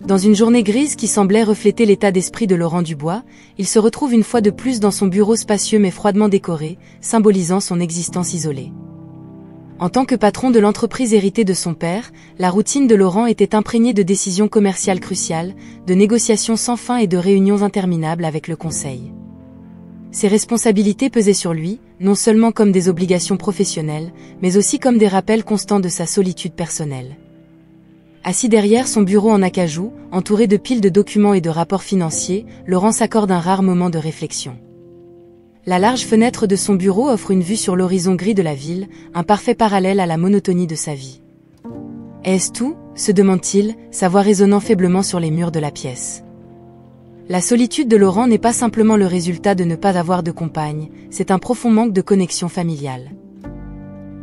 Dans une journée grise qui semblait refléter l'état d'esprit de Laurent Dubois, il se retrouve une fois de plus dans son bureau spacieux mais froidement décoré, symbolisant son existence isolée. En tant que patron de l'entreprise héritée de son père, la routine de Laurent était imprégnée de décisions commerciales cruciales, de négociations sans fin et de réunions interminables avec le conseil. Ses responsabilités pesaient sur lui, non seulement comme des obligations professionnelles, mais aussi comme des rappels constants de sa solitude personnelle. Assis derrière son bureau en acajou, entouré de piles de documents et de rapports financiers, Laurent s'accorde un rare moment de réflexion. La large fenêtre de son bureau offre une vue sur l'horizon gris de la ville, un parfait parallèle à la monotonie de sa vie. Est-ce tout ? Se demande-t-il, sa voix résonnant faiblement sur les murs de la pièce. La solitude de Laurent n'est pas simplement le résultat de ne pas avoir de compagne, c'est un profond manque de connexion familiale.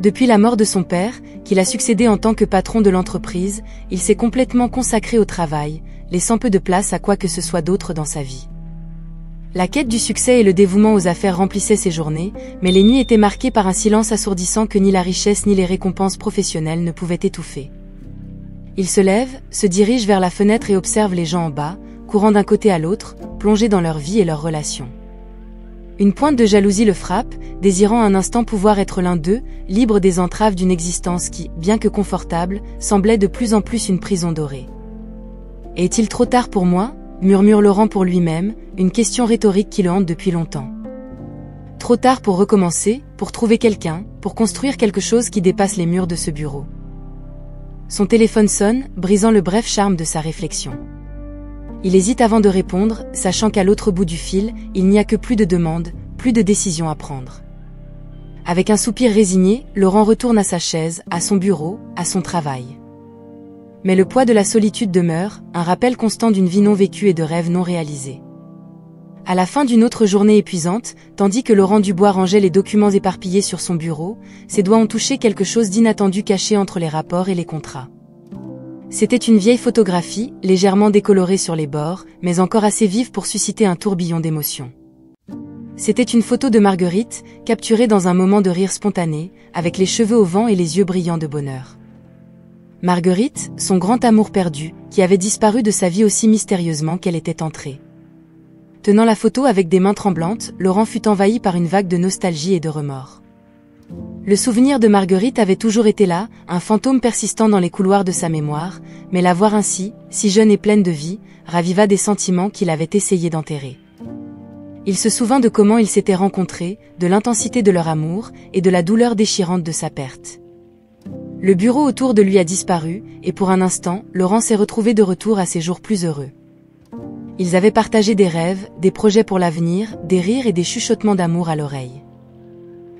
Depuis la mort de son père, qu'il a succédé en tant que patron de l'entreprise, il s'est complètement consacré au travail, laissant peu de place à quoi que ce soit d'autre dans sa vie. La quête du succès et le dévouement aux affaires remplissaient ses journées, mais les nuits étaient marquées par un silence assourdissant que ni la richesse ni les récompenses professionnelles ne pouvaient étouffer. Il se lève, se dirige vers la fenêtre et observe les gens en bas, courant d'un côté à l'autre, plongés dans leur vie et leurs relations. Une pointe de jalousie le frappe, désirant un instant pouvoir être l'un d'eux, libre des entraves d'une existence qui, bien que confortable, semblait de plus en plus une prison dorée. « Est-il trop tard pour moi ?» murmure Laurent pour lui-même, une question rhétorique qui le hante depuis longtemps. Trop tard pour recommencer, pour trouver quelqu'un, pour construire quelque chose qui dépasse les murs de ce bureau. Son téléphone sonne, brisant le bref charme de sa réflexion. Il hésite avant de répondre, sachant qu'à l'autre bout du fil, il n'y a que plus de demandes, plus de décisions à prendre. Avec un soupir résigné, Laurent retourne à sa chaise, à son bureau, à son travail. Mais le poids de la solitude demeure, un rappel constant d'une vie non vécue et de rêves non réalisés. À la fin d'une autre journée épuisante, tandis que Laurent Dubois rangeait les documents éparpillés sur son bureau, ses doigts ont touché quelque chose d'inattendu caché entre les rapports et les contrats. C'était une vieille photographie, légèrement décolorée sur les bords, mais encore assez vive pour susciter un tourbillon d'émotions. C'était une photo de Marguerite, capturée dans un moment de rire spontané, avec les cheveux au vent et les yeux brillants de bonheur. Marguerite, son grand amour perdu, qui avait disparu de sa vie aussi mystérieusement qu'elle était entrée. Tenant la photo avec des mains tremblantes, Laurent fut envahi par une vague de nostalgie et de remords. Le souvenir de Marguerite avait toujours été là, un fantôme persistant dans les couloirs de sa mémoire, mais la voir ainsi, si jeune et pleine de vie, raviva des sentiments qu'il avait essayé d'enterrer. Il se souvint de comment ils s'étaient rencontrés, de l'intensité de leur amour, et de la douleur déchirante de sa perte. Le bureau autour de lui a disparu, et pour un instant, Laurent s'est retrouvé de retour à ses jours plus heureux. Ils avaient partagé des rêves, des projets pour l'avenir, des rires et des chuchotements d'amour à l'oreille.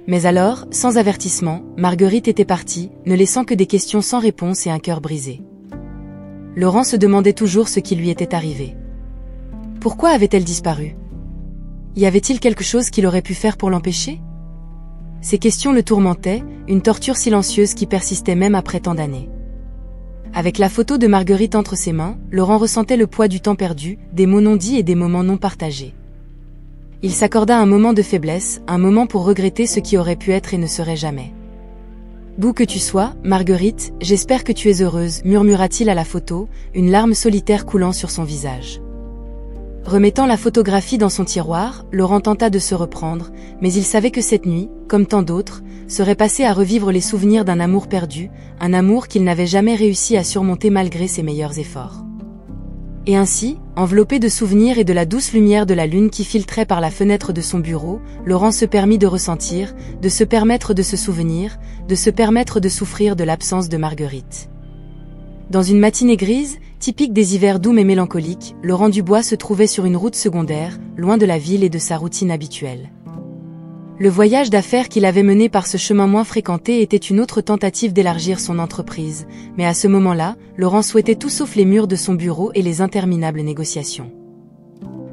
Mais alors, sans avertissement, Marguerite était partie, ne laissant que des questions sans réponse et un cœur brisé. Laurent se demandait toujours ce qui lui était arrivé. Pourquoi avait-elle disparu ? Y avait-il quelque chose qu'il aurait pu faire pour l'empêcher ? Ces questions le tourmentaient, une torture silencieuse qui persistait même après tant d'années. Avec la photo de Marguerite entre ses mains, Laurent ressentait le poids du temps perdu, des mots non dits et des moments non partagés. Il s'accorda un moment de faiblesse, un moment pour regretter ce qui aurait pu être et ne serait jamais. « D'où que tu sois, Marguerite, j'espère que tu es heureuse », murmura-t-il à la photo, une larme solitaire coulant sur son visage. Remettant la photographie dans son tiroir, Laurent tenta de se reprendre, mais il savait que cette nuit, comme tant d'autres, serait passée à revivre les souvenirs d'un amour perdu, un amour qu'il n'avait jamais réussi à surmonter malgré ses meilleurs efforts. Et ainsi, enveloppé de souvenirs et de la douce lumière de la lune qui filtrait par la fenêtre de son bureau, Laurent se permit de ressentir, de se permettre de se souvenir, de se permettre de souffrir de l'absence de Marguerite. Dans une matinée grise, typique des hivers doux mais mélancoliques, Laurent Dubois se trouvait sur une route secondaire, loin de la ville et de sa routine habituelle. Le voyage d'affaires qu'il avait mené par ce chemin moins fréquenté était une autre tentative d'élargir son entreprise, mais à ce moment-là, Laurent souhaitait tout sauf les murs de son bureau et les interminables négociations.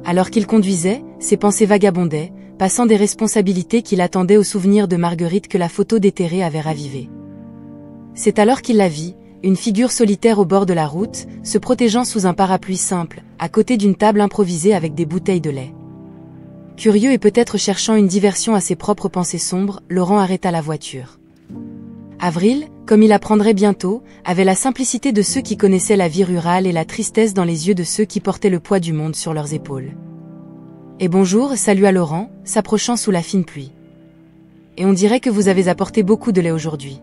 Alors qu'il conduisait, ses pensées vagabondaient, passant des responsabilités qu'il attendait au souvenir de Marguerite que la photo déterrée avait ravivé. C'est alors qu'il la vit, une figure solitaire au bord de la route, se protégeant sous un parapluie simple, à côté d'une table improvisée avec des bouteilles de lait. Curieux et peut-être cherchant une diversion à ses propres pensées sombres, Laurent arrêta la voiture. Avril, comme il apprendrait bientôt, avait la simplicité de ceux qui connaissaient la vie rurale et la tristesse dans les yeux de ceux qui portaient le poids du monde sur leurs épaules. « Et bonjour » salua Laurent, s'approchant sous la fine pluie. « Et on dirait que vous avez apporté beaucoup de lait aujourd'hui. »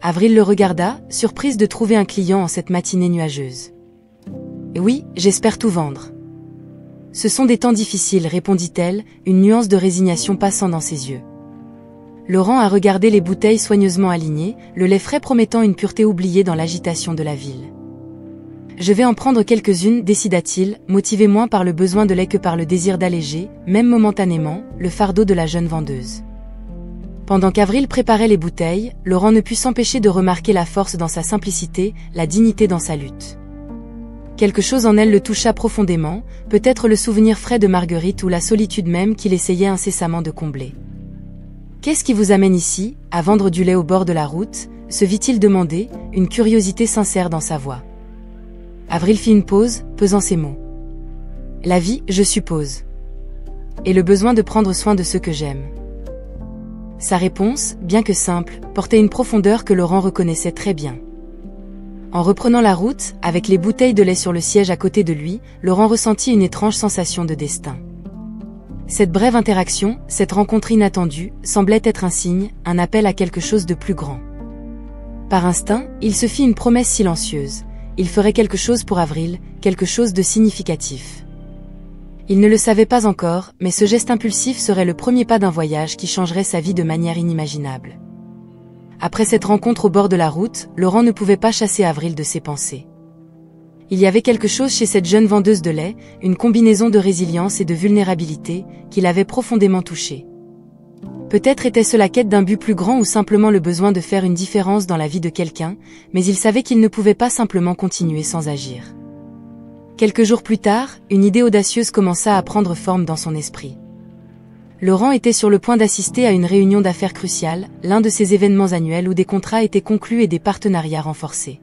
Avril le regarda, surprise de trouver un client en cette matinée nuageuse. « Oui, j'espère tout vendre. » « Ce sont des temps difficiles » répondit-elle, une nuance de résignation passant dans ses yeux. Laurent a regardé les bouteilles soigneusement alignées, le lait frais promettant une pureté oubliée dans l'agitation de la ville. « Je vais en prendre quelques-unes » décida-t-il, motivé moins par le besoin de lait que par le désir d'alléger, même momentanément, le fardeau de la jeune vendeuse. Pendant qu'Avril préparait les bouteilles, Laurent ne put s'empêcher de remarquer la force dans sa simplicité, la dignité dans sa lutte. Quelque chose en elle le toucha profondément, peut-être le souvenir frais de Marguerite ou la solitude même qu'il essayait incessamment de combler. « Qu'est-ce qui vous amène ici, à vendre du lait au bord de la route ?» se vit-il demander, une curiosité sincère dans sa voix. Avril fit une pause, pesant ses mots. « La vie, je suppose. Et le besoin de prendre soin de ceux que j'aime. » Sa réponse, bien que simple, portait une profondeur que Laurent reconnaissait très bien. En reprenant la route, avec les bouteilles de lait sur le siège à côté de lui, Laurent ressentit une étrange sensation de destin. Cette brève interaction, cette rencontre inattendue, semblait être un signe, un appel à quelque chose de plus grand. Par instinct, il se fit une promesse silencieuse. Il ferait quelque chose pour Avril, quelque chose de significatif. Il ne le savait pas encore, mais ce geste impulsif serait le premier pas d'un voyage qui changerait sa vie de manière inimaginable. Après cette rencontre au bord de la route, Laurent ne pouvait pas chasser Avril de ses pensées. Il y avait quelque chose chez cette jeune vendeuse de lait, une combinaison de résilience et de vulnérabilité, qui l'avait profondément touché. Peut-être était-ce la quête d'un but plus grand ou simplement le besoin de faire une différence dans la vie de quelqu'un, mais il savait qu'il ne pouvait pas simplement continuer sans agir. Quelques jours plus tard, une idée audacieuse commença à prendre forme dans son esprit. Laurent était sur le point d'assister à une réunion d'affaires cruciale, l'un de ces événements annuels où des contrats étaient conclus et des partenariats renforcés.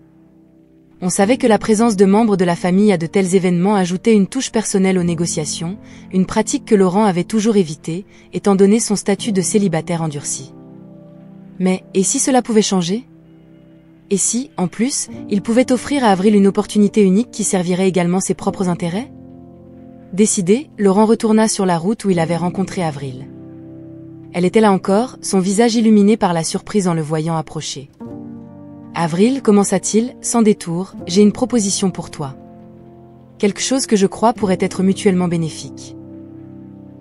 On savait que la présence de membres de la famille à de tels événements ajoutait une touche personnelle aux négociations, une pratique que Laurent avait toujours évitée, étant donné son statut de célibataire endurci. Mais, et si cela pouvait changer ? Et si, en plus, il pouvait offrir à Avril une opportunité unique qui servirait également ses propres intérêts ? Décidé, Laurent retourna sur la route où il avait rencontré Avril. Elle était là encore, son visage illuminé par la surprise en le voyant approcher. « Avril, commença-t-il, sans détour, j'ai une proposition pour toi. Quelque chose que je crois pourrait être mutuellement bénéfique. »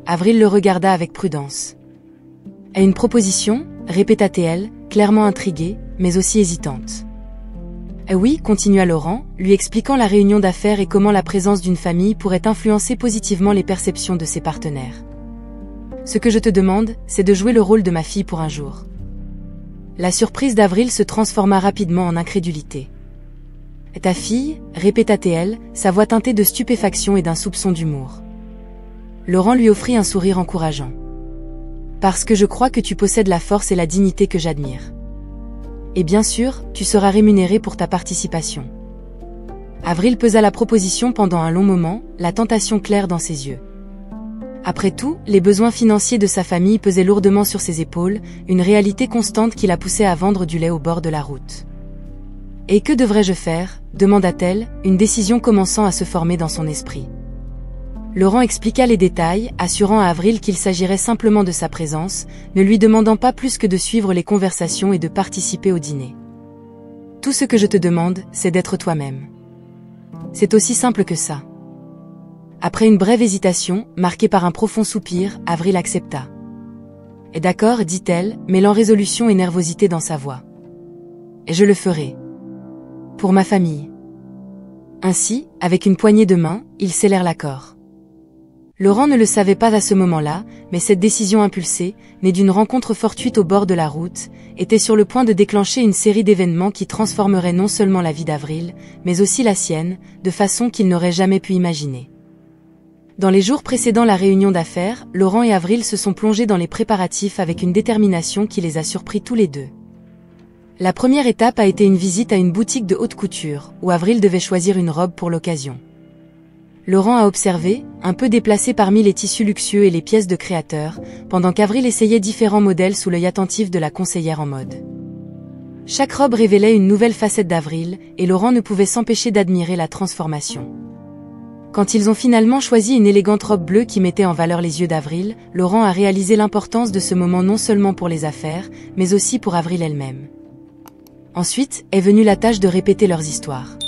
Avril le regarda avec prudence. « Et une proposition ?» répéta-t-elle, clairement intriguée, mais aussi hésitante. « Oui, continua Laurent, lui expliquant la réunion d'affaires et comment la présence d'une famille pourrait influencer positivement les perceptions de ses partenaires. Ce que je te demande, c'est de jouer le rôle de ma fille pour un jour. » La surprise d'Avril se transforma rapidement en incrédulité. « Ta fille ?» répéta-t-elle, sa voix teintée de stupéfaction et d'un soupçon d'humour. Laurent lui offrit un sourire encourageant. « Parce que je crois que tu possèdes la force et la dignité que j'admire. Et bien sûr, tu seras rémunéré pour ta participation. » Avril pesa la proposition pendant un long moment, la tentation claire dans ses yeux. Après tout, les besoins financiers de sa famille pesaient lourdement sur ses épaules, une réalité constante qui la poussait à vendre du lait au bord de la route. « Et que devrais-je faire ?» demanda-t-elle, une décision commençant à se former dans son esprit. Laurent expliqua les détails, assurant à Avril qu'il s'agirait simplement de sa présence, ne lui demandant pas plus que de suivre les conversations et de participer au dîner. « Tout ce que je te demande, c'est d'être toi-même. C'est aussi simple que ça. » Après une brève hésitation, marquée par un profond soupir, Avril accepta. « Et d'accord, dit-elle, mêlant résolution et nervosité dans sa voix. Et je le ferai. Pour ma famille. » Ainsi, avec une poignée de main, ils scellèrent l'accord. Laurent ne le savait pas à ce moment-là, mais cette décision impulsée, née d'une rencontre fortuite au bord de la route, était sur le point de déclencher une série d'événements qui transformeraient non seulement la vie d'Avril, mais aussi la sienne, de façon qu'il n'aurait jamais pu imaginer. Dans les jours précédant la réunion d'affaires, Laurent et Avril se sont plongés dans les préparatifs avec une détermination qui les a surpris tous les deux. La première étape a été une visite à une boutique de haute couture, où Avril devait choisir une robe pour l'occasion. Laurent a observé, un peu déplacé parmi les tissus luxueux et les pièces de créateurs, pendant qu'Avril essayait différents modèles sous l'œil attentif de la conseillère en mode. Chaque robe révélait une nouvelle facette d'Avril, et Laurent ne pouvait s'empêcher d'admirer la transformation. Quand ils ont finalement choisi une élégante robe bleue qui mettait en valeur les yeux d'Avril, Laurent a réalisé l'importance de ce moment non seulement pour les affaires, mais aussi pour Avril elle-même. Ensuite, est venue la tâche de répéter leurs histoires.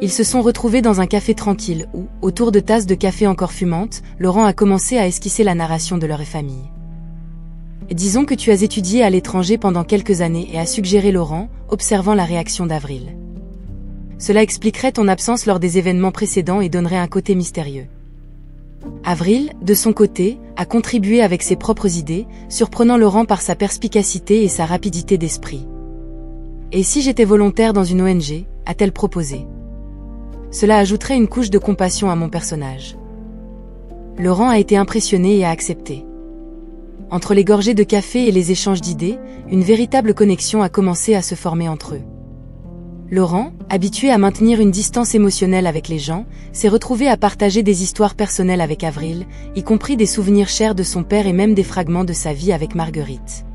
Ils se sont retrouvés dans un café tranquille où, autour de tasses de café encore fumantes, Laurent a commencé à esquisser la narration de leur famille. Disons que tu as étudié à l'étranger pendant quelques années et a suggéré Laurent, observant la réaction d'Avril. Cela expliquerait ton absence lors des événements précédents et donnerait un côté mystérieux. Avril, de son côté, a contribué avec ses propres idées, surprenant Laurent par sa perspicacité et sa rapidité d'esprit. Et si j'étais volontaire dans une ONG, a-t-elle proposé. Cela ajouterait une couche de compassion à mon personnage. Laurent a été impressionné et a accepté. Entre les gorgées de café et les échanges d'idées, une véritable connexion a commencé à se former entre eux. Laurent, habitué à maintenir une distance émotionnelle avec les gens, s'est retrouvé à partager des histoires personnelles avec Avril, y compris des souvenirs chers de son père et même des fragments de sa vie avec Marguerite.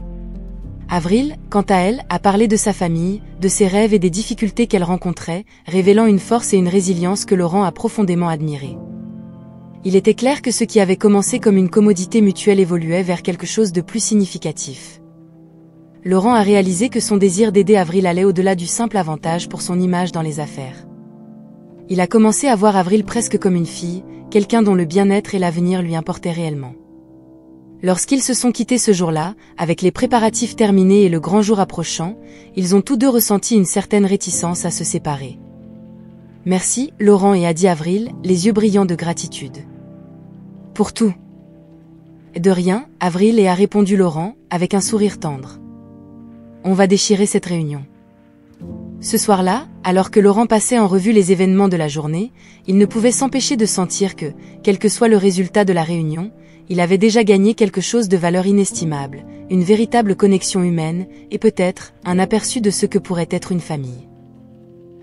Avril, quant à elle, a parlé de sa famille, de ses rêves et des difficultés qu'elle rencontrait, révélant une force et une résilience que Laurent a profondément admirées. Il était clair que ce qui avait commencé comme une commodité mutuelle évoluait vers quelque chose de plus significatif. Laurent a réalisé que son désir d'aider Avril allait au-delà du simple avantage pour son image dans les affaires. Il a commencé à voir Avril presque comme une fille, quelqu'un dont le bien-être et l'avenir lui importaient réellement. Lorsqu'ils se sont quittés ce jour-là, avec les préparatifs terminés et le grand jour approchant, ils ont tous deux ressenti une certaine réticence à se séparer. « Merci, Laurent » a dit Avril, les yeux brillants de gratitude. « Pour tout. » « De rien, Avril » a répondu Laurent, avec un sourire tendre. « On va déchirer cette réunion. » Ce soir-là, alors que Laurent passait en revue les événements de la journée, il ne pouvait s'empêcher de sentir que, quel que soit le résultat de la réunion, il avait déjà gagné quelque chose de valeur inestimable, une véritable connexion humaine, et peut-être, un aperçu de ce que pourrait être une famille.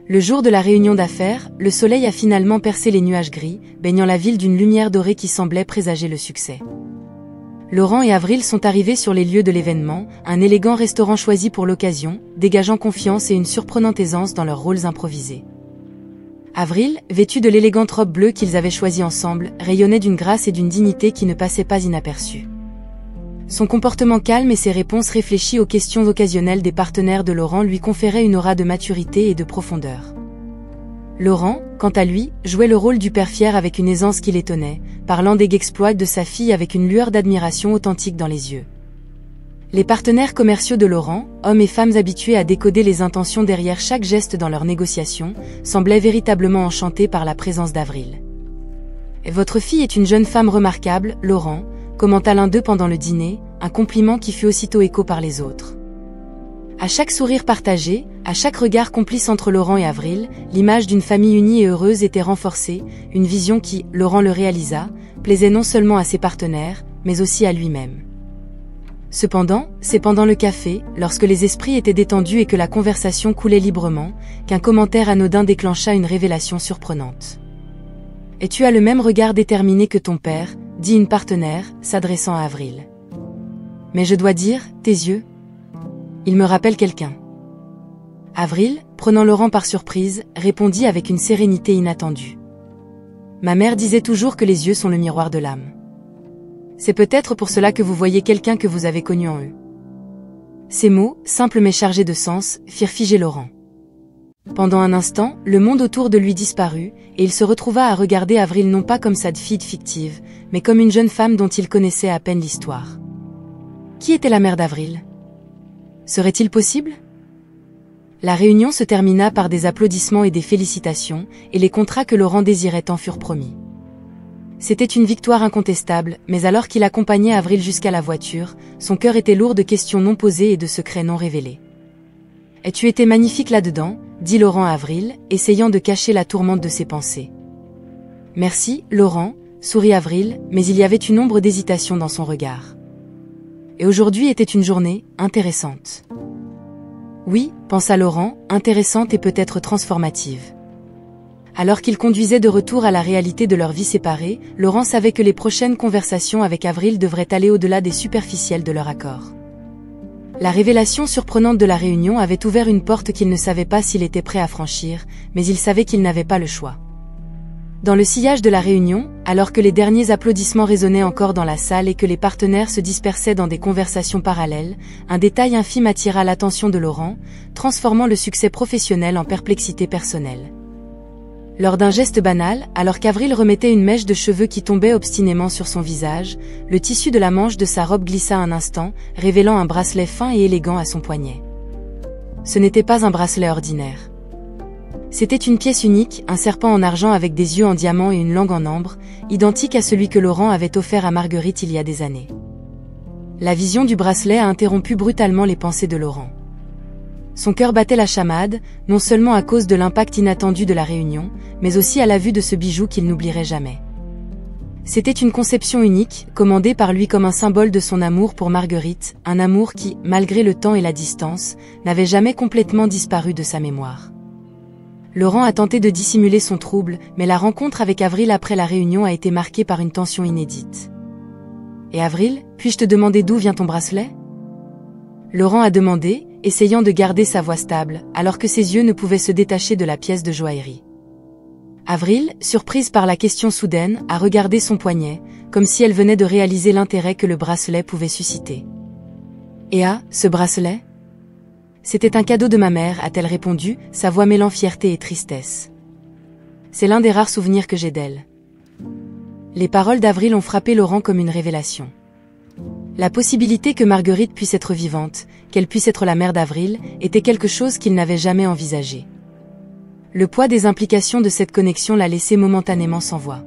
Le jour de la réunion d'affaires, le soleil a finalement percé les nuages gris, baignant la ville d'une lumière dorée qui semblait présager le succès. Laurent et Avril sont arrivés sur les lieux de l'événement, un élégant restaurant choisi pour l'occasion, dégageant confiance et une surprenante aisance dans leurs rôles improvisés. Avril, vêtue de l'élégante robe bleue qu'ils avaient choisie ensemble, rayonnait d'une grâce et d'une dignité qui ne passaient pas inaperçues. Son comportement calme et ses réponses réfléchies aux questions occasionnelles des partenaires de Laurent lui conféraient une aura de maturité et de profondeur. Laurent, quant à lui, jouait le rôle du père fier avec une aisance qui l'étonnait, parlant des exploits de sa fille avec une lueur d'admiration authentique dans les yeux. Les partenaires commerciaux de Laurent, hommes et femmes habitués à décoder les intentions derrière chaque geste dans leurs négociations, semblaient véritablement enchantés par la présence d'Avril. « Votre fille est une jeune femme remarquable, Laurent », commenta l'un d'eux pendant le dîner, un compliment qui fut aussitôt écho par les autres. À chaque sourire partagé, à chaque regard complice entre Laurent et Avril, l'image d'une famille unie et heureuse était renforcée, une vision qui, Laurent le réalisa, plaisait non seulement à ses partenaires, mais aussi à lui-même. Cependant, c'est pendant le café, lorsque les esprits étaient détendus et que la conversation coulait librement, qu'un commentaire anodin déclencha une révélation surprenante. « Et tu as le même regard déterminé que ton père », dit une partenaire, s'adressant à Avril. « Mais je dois dire, tes yeux, il me rappelle quelqu'un. » Avril, prenant Laurent par surprise, répondit avec une sérénité inattendue. « Ma mère disait toujours que les yeux sont le miroir de l'âme. C'est peut-être pour cela que vous voyez quelqu'un que vous avez connu en eux. » Ces mots, simples mais chargés de sens, firent figer Laurent. Pendant un instant, le monde autour de lui disparut, et il se retrouva à regarder Avril non pas comme sa fille fictive, mais comme une jeune femme dont il connaissait à peine l'histoire. Qui était la mère d'Avril ? Serait-il possible ? La réunion se termina par des applaudissements et des félicitations, et les contrats que Laurent désirait tant furent promis. C'était une victoire incontestable, mais alors qu'il accompagnait Avril jusqu'à la voiture, son cœur était lourd de questions non posées et de secrets non révélés. « Et tu étais magnifique là-dedans », dit Laurent à Avril, essayant de cacher la tourmente de ses pensées. « Merci, Laurent », sourit Avril, mais il y avait une ombre d'hésitation dans son regard. Et aujourd'hui était une journée intéressante. Oui, pensa Laurent, intéressante et peut-être transformative. Alors qu'ils conduisaient de retour à la réalité de leur vie séparée, Laurent savait que les prochaines conversations avec Avril devraient aller au-delà des superficiels de leur accord. La révélation surprenante de la réunion avait ouvert une porte qu'il ne savait pas s'il était prêt à franchir, mais il savait qu'il n'avait pas le choix. Dans le sillage de la réunion, alors que les derniers applaudissements résonnaient encore dans la salle et que les partenaires se dispersaient dans des conversations parallèles, un détail infime attira l'attention de Laurent, transformant le succès professionnel en perplexité personnelle. Lors d'un geste banal, alors qu'Avril remettait une mèche de cheveux qui tombait obstinément sur son visage, le tissu de la manche de sa robe glissa un instant, révélant un bracelet fin et élégant à son poignet. Ce n'était pas un bracelet ordinaire. C'était une pièce unique, un serpent en argent avec des yeux en diamant et une langue en ambre, identique à celui que Laurent avait offert à Marguerite il y a des années. La vision du bracelet a interrompu brutalement les pensées de Laurent. Son cœur battait la chamade, non seulement à cause de l'impact inattendu de la réunion, mais aussi à la vue de ce bijou qu'il n'oublierait jamais. C'était une conception unique, commandée par lui comme un symbole de son amour pour Marguerite, un amour qui, malgré le temps et la distance, n'avait jamais complètement disparu de sa mémoire. Laurent a tenté de dissimuler son trouble, mais la rencontre avec Avril après la réunion a été marquée par une tension inédite. « Et Avril, puis-je te demander d'où vient ton bracelet ?» Laurent a demandé, essayant de garder sa voix stable, alors que ses yeux ne pouvaient se détacher de la pièce de joaillerie. Avril, surprise par la question soudaine, a regardé son poignet, comme si elle venait de réaliser l'intérêt que le bracelet pouvait susciter. « Et ce bracelet ? » « C'était un cadeau de ma mère, a-t-elle répondu, sa voix mêlant fierté et tristesse. C'est l'un des rares souvenirs que j'ai d'elle. Les paroles d'Avril ont frappé Laurent comme une révélation. La possibilité que Marguerite puisse être vivante, qu'elle puisse être la mère d'Avril, était quelque chose qu'il n'avait jamais envisagé. Le poids des implications de cette connexion l'a laissé momentanément sans voix.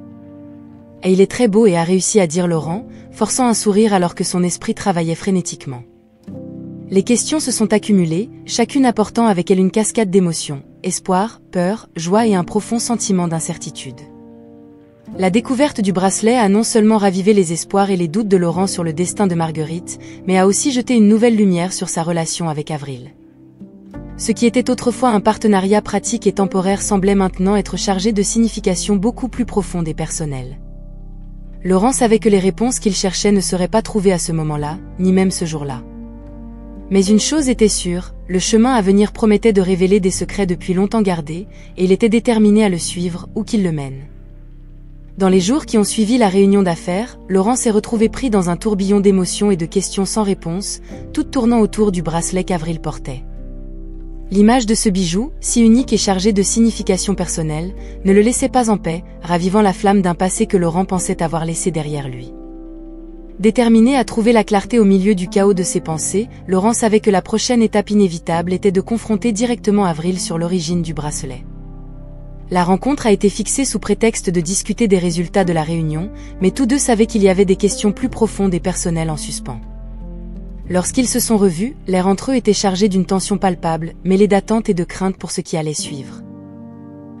Et il est très beau et a réussi à dire Laurent, forçant un sourire alors que son esprit travaillait frénétiquement. Les questions se sont accumulées, chacune apportant avec elle une cascade d'émotions, espoir, peur, joie et un profond sentiment d'incertitude. La découverte du bracelet a non seulement ravivé les espoirs et les doutes de Laurent sur le destin de Marguerite, mais a aussi jeté une nouvelle lumière sur sa relation avec Avril. Ce qui était autrefois un partenariat pratique et temporaire semblait maintenant être chargé de significations beaucoup plus profondes et personnelles. Laurent savait que les réponses qu'il cherchait ne seraient pas trouvées à ce moment-là, ni même ce jour-là. Mais une chose était sûre, le chemin à venir promettait de révéler des secrets depuis longtemps gardés, et il était déterminé à le suivre, où qu'il le mène. Dans les jours qui ont suivi la réunion d'affaires, Laurent s'est retrouvé pris dans un tourbillon d'émotions et de questions sans réponse, toutes tournant autour du bracelet qu'Avril portait. L'image de ce bijou, si unique et chargé de significations personnelles, ne le laissait pas en paix, ravivant la flamme d'un passé que Laurent pensait avoir laissé derrière lui. Déterminé à trouver la clarté au milieu du chaos de ses pensées, Laurent savait que la prochaine étape inévitable était de confronter directement Avril sur l'origine du bracelet. La rencontre a été fixée sous prétexte de discuter des résultats de la réunion, mais tous deux savaient qu'il y avait des questions plus profondes et personnelles en suspens. Lorsqu'ils se sont revus, l'air entre eux était chargé d'une tension palpable, mêlée d'attente et de crainte pour ce qui allait suivre.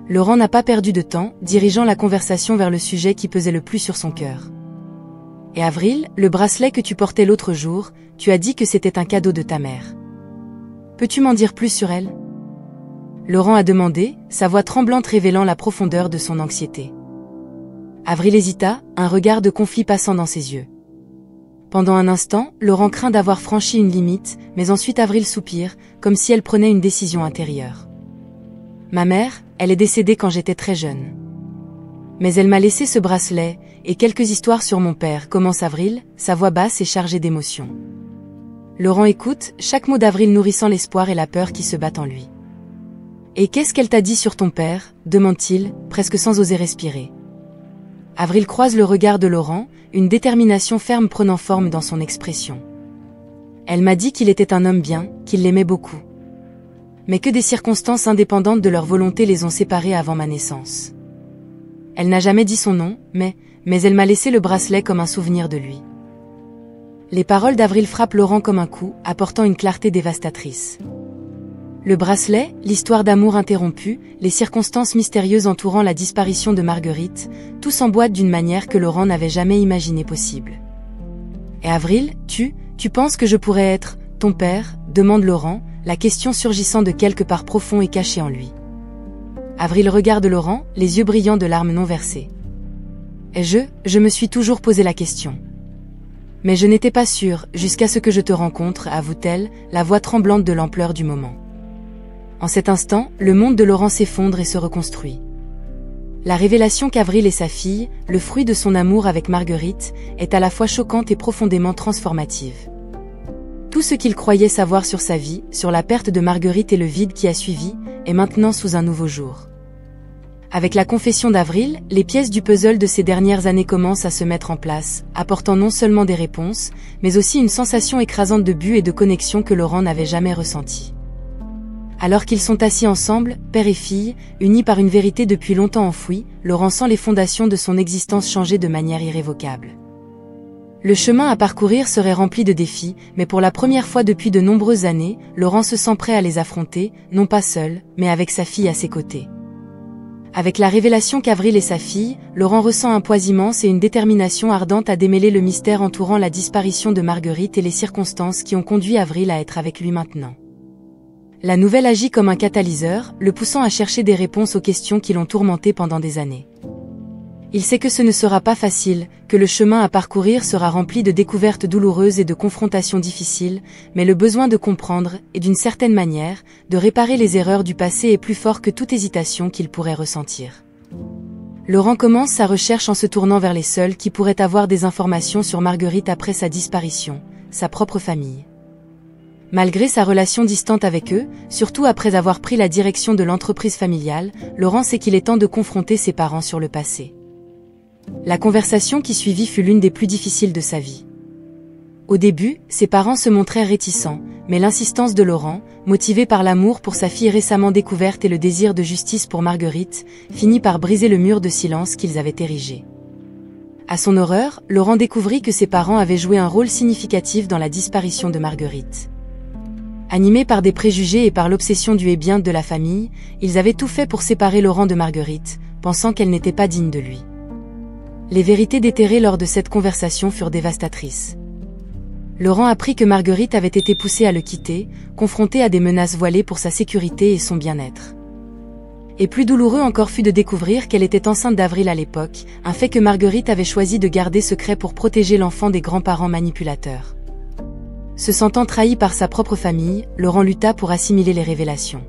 Laurent n'a pas perdu de temps, dirigeant la conversation vers le sujet qui pesait le plus sur son cœur. Et Avril, le bracelet que tu portais l'autre jour, tu as dit que c'était un cadeau de ta mère. Peux-tu m'en dire plus sur elle ? Laurent a demandé, sa voix tremblante révélant la profondeur de son anxiété. Avril hésita, un regard de conflit passant dans ses yeux. Pendant un instant, Laurent craint d'avoir franchi une limite, mais ensuite Avril soupire, comme si elle prenait une décision intérieure. Ma mère, elle est décédée quand j'étais très jeune. Mais elle m'a laissé ce bracelet, et quelques histoires sur mon père, commence Avril, sa voix basse et chargée d'émotion. Laurent écoute, chaque mot d'Avril nourrissant l'espoir et la peur qui se battent en lui. Et qu'est-ce qu'elle t'a dit sur ton père ? Demande-t-il, presque sans oser respirer. Avril croise le regard de Laurent, une détermination ferme prenant forme dans son expression. Elle m'a dit qu'il était un homme bien, qu'il l'aimait beaucoup. Mais que des circonstances indépendantes de leur volonté les ont séparés avant ma naissance. Elle n'a jamais dit son nom, mais elle m'a laissé le bracelet comme un souvenir de lui. Les paroles d'Avril frappent Laurent comme un coup, apportant une clarté dévastatrice. Le bracelet, l'histoire d'amour interrompue, les circonstances mystérieuses entourant la disparition de Marguerite, tout s'emboîte d'une manière que Laurent n'avait jamais imaginé possible. Et Avril, tu penses que je pourrais être ton père ? Demande Laurent, la question surgissant de quelque part profond et caché en lui. Avril regarde Laurent, les yeux brillants de larmes non versées. Et je me suis toujours posé la question. Mais je n'étais pas sûre, jusqu'à ce que je te rencontre, avoue-t-elle, la voix tremblante de l'ampleur du moment. En cet instant, le monde de Laurent s'effondre et se reconstruit. La révélation qu'Avril est sa fille, le fruit de son amour avec Marguerite, est à la fois choquante et profondément transformative. Tout ce qu'il croyait savoir sur sa vie, sur la perte de Marguerite et le vide qui a suivi, est maintenant sous un nouveau jour. Avec la confession d'Avril, les pièces du puzzle de ces dernières années commencent à se mettre en place, apportant non seulement des réponses, mais aussi une sensation écrasante de but et de connexion que Laurent n'avait jamais ressentie. Alors qu'ils sont assis ensemble, père et fille, unis par une vérité depuis longtemps enfouie, Laurent sent les fondations de son existence changer de manière irrévocable. Le chemin à parcourir serait rempli de défis, mais pour la première fois depuis de nombreuses années, Laurent se sent prêt à les affronter, non pas seul, mais avec sa fille à ses côtés. Avec la révélation qu'Avril est sa fille, Laurent ressent un poids immense et une détermination ardente à démêler le mystère entourant la disparition de Marguerite et les circonstances qui ont conduit Avril à être avec lui maintenant. La nouvelle agit comme un catalyseur, le poussant à chercher des réponses aux questions qui l'ont tourmenté pendant des années. Il sait que ce ne sera pas facile, que le chemin à parcourir sera rempli de découvertes douloureuses et de confrontations difficiles, mais le besoin de comprendre, et d'une certaine manière, de réparer les erreurs du passé est plus fort que toute hésitation qu'il pourrait ressentir. Laurent commence sa recherche en se tournant vers les seuls qui pourraient avoir des informations sur Marguerite après sa disparition, sa propre famille. Malgré sa relation distante avec eux, surtout après avoir pris la direction de l'entreprise familiale, Laurent sait qu'il est temps de confronter ses parents sur le passé. La conversation qui suivit fut l'une des plus difficiles de sa vie. Au début, ses parents se montrèrent réticents, mais l'insistance de Laurent, motivé par l'amour pour sa fille récemment découverte et le désir de justice pour Marguerite, finit par briser le mur de silence qu'ils avaient érigé. À son horreur, Laurent découvrit que ses parents avaient joué un rôle significatif dans la disparition de Marguerite. Animés par des préjugés et par l'obsession du bien de la famille, ils avaient tout fait pour séparer Laurent de Marguerite, pensant qu'elle n'était pas digne de lui. Les vérités déterrées lors de cette conversation furent dévastatrices. Laurent apprit que Marguerite avait été poussée à le quitter, confrontée à des menaces voilées pour sa sécurité et son bien-être. Et plus douloureux encore fut de découvrir qu'elle était enceinte d'Avril à l'époque, un fait que Marguerite avait choisi de garder secret pour protéger l'enfant des grands-parents manipulateurs. Se sentant trahi par sa propre famille, Laurent lutta pour assimiler les révélations.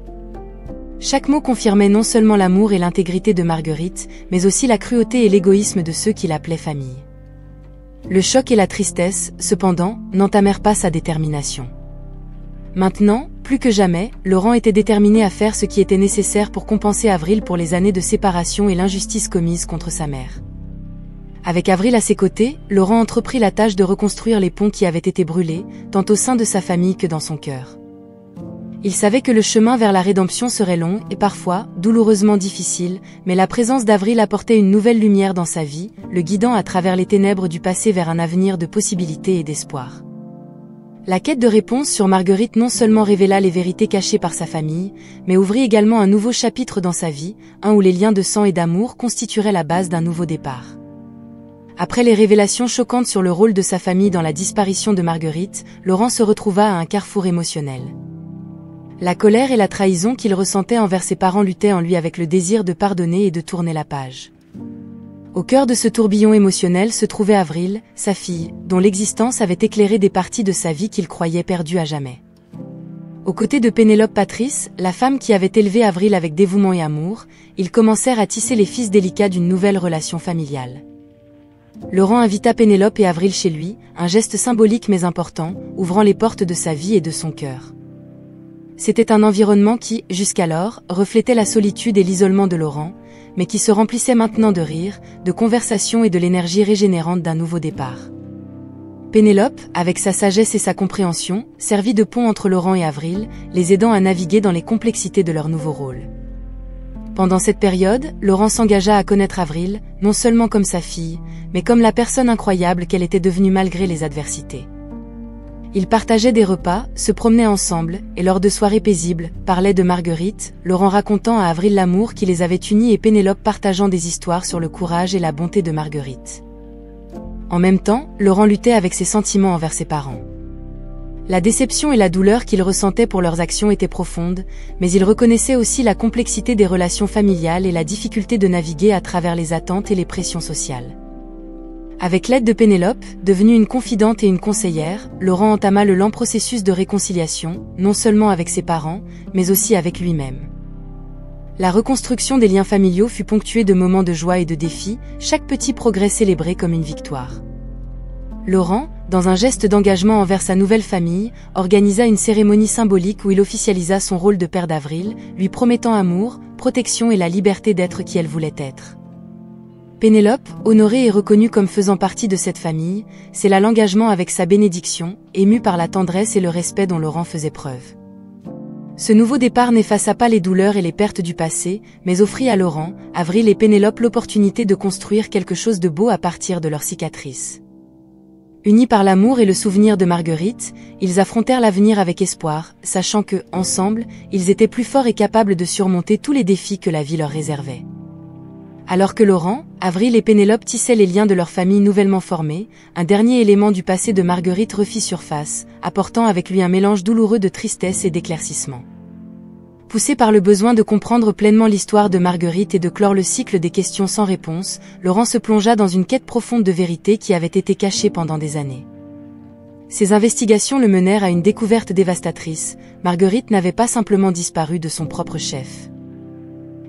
Chaque mot confirmait non seulement l'amour et l'intégrité de Marguerite, mais aussi la cruauté et l'égoïsme de ceux qui l'appelaient famille. Le choc et la tristesse, cependant, n'entamèrent pas sa détermination. Maintenant, plus que jamais, Laurent était déterminé à faire ce qui était nécessaire pour compenser Avril pour les années de séparation et l'injustice commise contre sa mère. Avec Avril à ses côtés, Laurent entreprit la tâche de reconstruire les ponts qui avaient été brûlés, tant au sein de sa famille que dans son cœur. Il savait que le chemin vers la rédemption serait long et parfois douloureusement difficile, mais la présence d'Avril apportait une nouvelle lumière dans sa vie, le guidant à travers les ténèbres du passé vers un avenir de possibilités et d'espoir. La quête de réponse sur Marguerite non seulement révéla les vérités cachées par sa famille, mais ouvrit également un nouveau chapitre dans sa vie, un où les liens de sang et d'amour constitueraient la base d'un nouveau départ. Après les révélations choquantes sur le rôle de sa famille dans la disparition de Marguerite, Laurent se retrouva à un carrefour émotionnel. La colère et la trahison qu'il ressentait envers ses parents luttaient en lui avec le désir de pardonner et de tourner la page. Au cœur de ce tourbillon émotionnel se trouvait Avril, sa fille, dont l'existence avait éclairé des parties de sa vie qu'il croyait perdues à jamais. Aux côtés de Pénélope Patrice, la femme qui avait élevé Avril avec dévouement et amour, ils commencèrent à tisser les fils délicats d'une nouvelle relation familiale. Laurent invita Pénélope et Avril chez lui, un geste symbolique mais important, ouvrant les portes de sa vie et de son cœur. C'était un environnement qui, jusqu'alors, reflétait la solitude et l'isolement de Laurent, mais qui se remplissait maintenant de rires, de conversations et de l'énergie régénérante d'un nouveau départ. Pénélope, avec sa sagesse et sa compréhension, servit de pont entre Laurent et Avril, les aidant à naviguer dans les complexités de leur nouveau rôle. Pendant cette période, Laurent s'engagea à connaître Avril, non seulement comme sa fille, mais comme la personne incroyable qu'elle était devenue malgré les adversités. Ils partageaient des repas, se promenaient ensemble, et lors de soirées paisibles, parlaient de Marguerite, Laurent racontant à Avril l'amour qui les avait unis et Pénélope partageant des histoires sur le courage et la bonté de Marguerite. En même temps, Laurent luttait avec ses sentiments envers ses parents. La déception et la douleur qu'il ressentait pour leurs actions étaient profondes, mais il reconnaissait aussi la complexité des relations familiales et la difficulté de naviguer à travers les attentes et les pressions sociales. Avec l'aide de Pénélope, devenue une confidente et une conseillère, Laurent entama le lent processus de réconciliation, non seulement avec ses parents, mais aussi avec lui-même. La reconstruction des liens familiaux fut ponctuée de moments de joie et de défis, chaque petit progrès célébré comme une victoire. Laurent, dans un geste d'engagement envers sa nouvelle famille, organisa une cérémonie symbolique où il officialisa son rôle de père d'Avril, lui promettant amour, protection et la liberté d'être qui elle voulait être. Pénélope, honorée et reconnue comme faisant partie de cette famille, scella l'engagement avec sa bénédiction, émue par la tendresse et le respect dont Laurent faisait preuve. Ce nouveau départ n'effaça pas les douleurs et les pertes du passé, mais offrit à Laurent, Avril et Pénélope l'opportunité de construire quelque chose de beau à partir de leurs cicatrices. Unis par l'amour et le souvenir de Marguerite, ils affrontèrent l'avenir avec espoir, sachant que, ensemble, ils étaient plus forts et capables de surmonter tous les défis que la vie leur réservait. Alors que Laurent, Avril et Pénélope tissaient les liens de leur famille nouvellement formée, un dernier élément du passé de Marguerite refit surface, apportant avec lui un mélange douloureux de tristesse et d'éclaircissement. Poussé par le besoin de comprendre pleinement l'histoire de Marguerite et de clore le cycle des questions sans réponse, Laurent se plongea dans une quête profonde de vérité qui avait été cachée pendant des années. Ses investigations le menèrent à une découverte dévastatrice. Marguerite n'avait pas simplement disparu de son propre chef.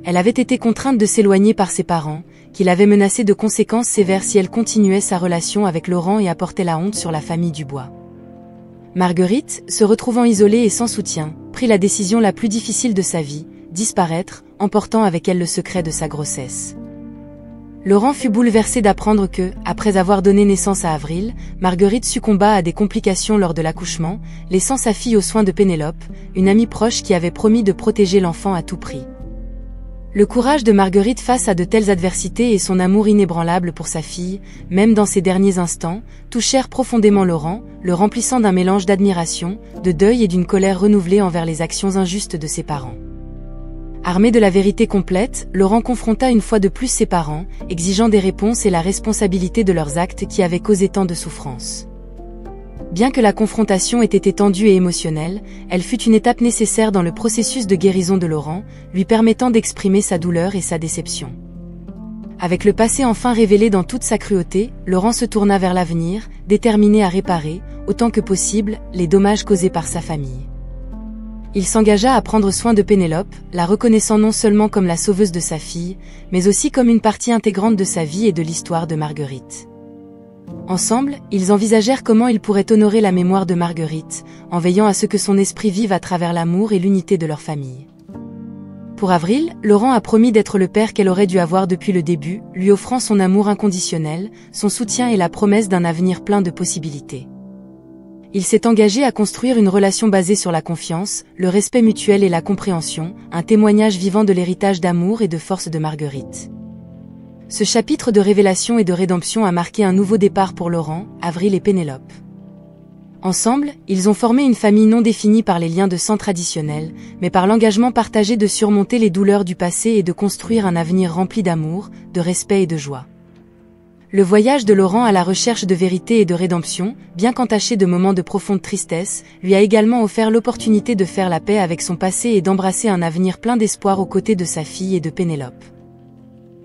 Elle avait été contrainte de s'éloigner par ses parents, qui l'avaient menacée de conséquences sévères si elle continuait sa relation avec Laurent et apportait la honte sur la famille Dubois. Marguerite, se retrouvant isolée et sans soutien, prit la décision la plus difficile de sa vie, disparaître, emportant avec elle le secret de sa grossesse. Laurent fut bouleversé d'apprendre que, après avoir donné naissance à Avril, Marguerite succomba à des complications lors de l'accouchement, laissant sa fille aux soins de Pénélope, une amie proche qui avait promis de protéger l'enfant à tout prix. Le courage de Marguerite face à de telles adversités et son amour inébranlable pour sa fille, même dans ses derniers instants, touchèrent profondément Laurent, le remplissant d'un mélange d'admiration, de deuil et d'une colère renouvelée envers les actions injustes de ses parents. Armé de la vérité complète, Laurent confronta une fois de plus ses parents, exigeant des réponses et la responsabilité de leurs actes qui avaient causé tant de souffrance. Bien que la confrontation ait été tendue et émotionnelle, elle fut une étape nécessaire dans le processus de guérison de Laurent, lui permettant d'exprimer sa douleur et sa déception. Avec le passé enfin révélé dans toute sa cruauté, Laurent se tourna vers l'avenir, déterminé à réparer, autant que possible, les dommages causés par sa famille. Il s'engagea à prendre soin de Pénélope, la reconnaissant non seulement comme la sauveuse de sa fille, mais aussi comme une partie intégrante de sa vie et de l'histoire de Marguerite. Ensemble, ils envisagèrent comment ils pourraient honorer la mémoire de Marguerite, en veillant à ce que son esprit vive à travers l'amour et l'unité de leur famille. Pour Avril, Laurent a promis d'être le père qu'elle aurait dû avoir depuis le début, lui offrant son amour inconditionnel, son soutien et la promesse d'un avenir plein de possibilités. Il s'est engagé à construire une relation basée sur la confiance, le respect mutuel et la compréhension, un témoignage vivant de l'héritage d'amour et de force de Marguerite. Ce chapitre de révélation et de rédemption a marqué un nouveau départ pour Laurent, Avril et Pénélope. Ensemble, ils ont formé une famille non définie par les liens de sang traditionnels, mais par l'engagement partagé de surmonter les douleurs du passé et de construire un avenir rempli d'amour, de respect et de joie. Le voyage de Laurent à la recherche de vérité et de rédemption, bien qu'entaché de moments de profonde tristesse, lui a également offert l'opportunité de faire la paix avec son passé et d'embrasser un avenir plein d'espoir aux côtés de sa fille et de Pénélope.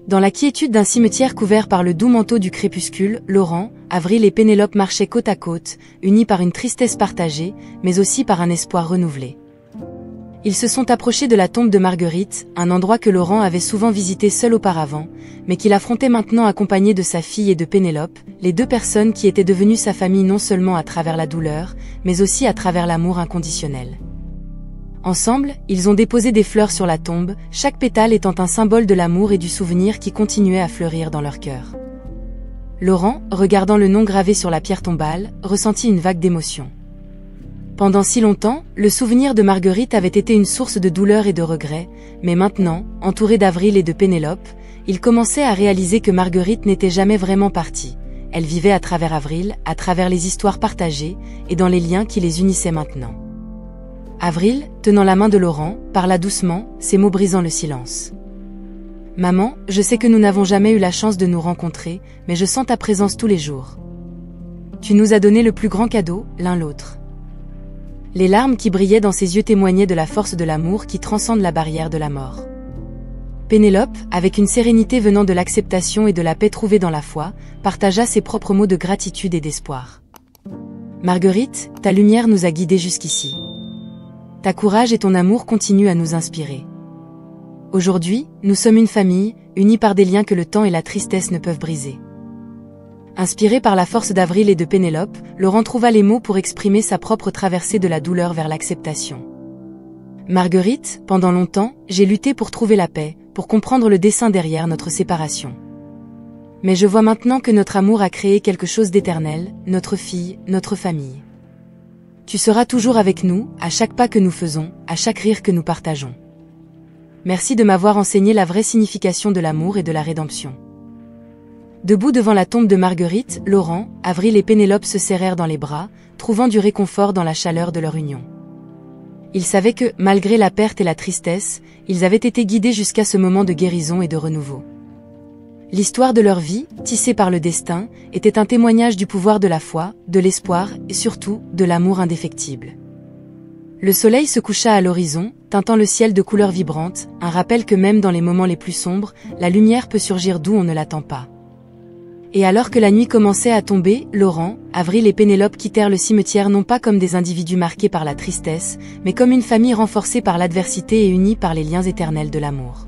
Dans la quiétude d'un cimetière couvert par le doux manteau du crépuscule, Laurent, Avril et Pénélope marchaient côte à côte, unis par une tristesse partagée, mais aussi par un espoir renouvelé. Ils se sont approchés de la tombe de Marguerite, un endroit que Laurent avait souvent visité seul auparavant, mais qu'il affrontait maintenant accompagné de sa fille et de Pénélope, les deux personnes qui étaient devenues sa famille non seulement à travers la douleur, mais aussi à travers l'amour inconditionnel. Ensemble, ils ont déposé des fleurs sur la tombe, chaque pétale étant un symbole de l'amour et du souvenir qui continuait à fleurir dans leur cœur. Laurent, regardant le nom gravé sur la pierre tombale, ressentit une vague d'émotion. Pendant si longtemps, le souvenir de Marguerite avait été une source de douleur et de regret, mais maintenant, entouré d'Avril et de Pénélope, il commençait à réaliser que Marguerite n'était jamais vraiment partie. Elle vivait à travers Avril, à travers les histoires partagées, et dans les liens qui les unissaient maintenant. Avril, tenant la main de Laurent, parla doucement, ses mots brisant le silence. « Maman, je sais que nous n'avons jamais eu la chance de nous rencontrer, mais je sens ta présence tous les jours. Tu nous as donné le plus grand cadeau, l'un l'autre. » Les larmes qui brillaient dans ses yeux témoignaient de la force de l'amour qui transcende la barrière de la mort. Pénélope, avec une sérénité venant de l'acceptation et de la paix trouvée dans la foi, partagea ses propres mots de gratitude et d'espoir. Marguerite, ta lumière nous a guidés jusqu'ici. Ta courage et ton amour continuent à nous inspirer. Aujourd'hui, nous sommes une famille, unis par des liens que le temps et la tristesse ne peuvent briser. Inspiré par la force d'Avril et de Pénélope, Laurent trouva les mots pour exprimer sa propre traversée de la douleur vers l'acceptation. Marguerite, pendant longtemps, j'ai lutté pour trouver la paix, pour comprendre le dessein derrière notre séparation. Mais je vois maintenant que notre amour a créé quelque chose d'éternel, notre fille, notre famille. Tu seras toujours avec nous, à chaque pas que nous faisons, à chaque rire que nous partageons. Merci de m'avoir enseigné la vraie signification de l'amour et de la rédemption. Debout devant la tombe de Marguerite, Laurent, Avril et Pénélope se serrèrent dans les bras, trouvant du réconfort dans la chaleur de leur union. Ils savaient que, malgré la perte et la tristesse, ils avaient été guidés jusqu'à ce moment de guérison et de renouveau. L'histoire de leur vie, tissée par le destin, était un témoignage du pouvoir de la foi, de l'espoir et surtout, de l'amour indéfectible. Le soleil se coucha à l'horizon, teintant le ciel de couleurs vibrantes, un rappel que même dans les moments les plus sombres, la lumière peut surgir d'où on ne l'attend pas. Et alors que la nuit commençait à tomber, Laurent, Avril et Pénélope quittèrent le cimetière non pas comme des individus marqués par la tristesse, mais comme une famille renforcée par l'adversité et unie par les liens éternels de l'amour.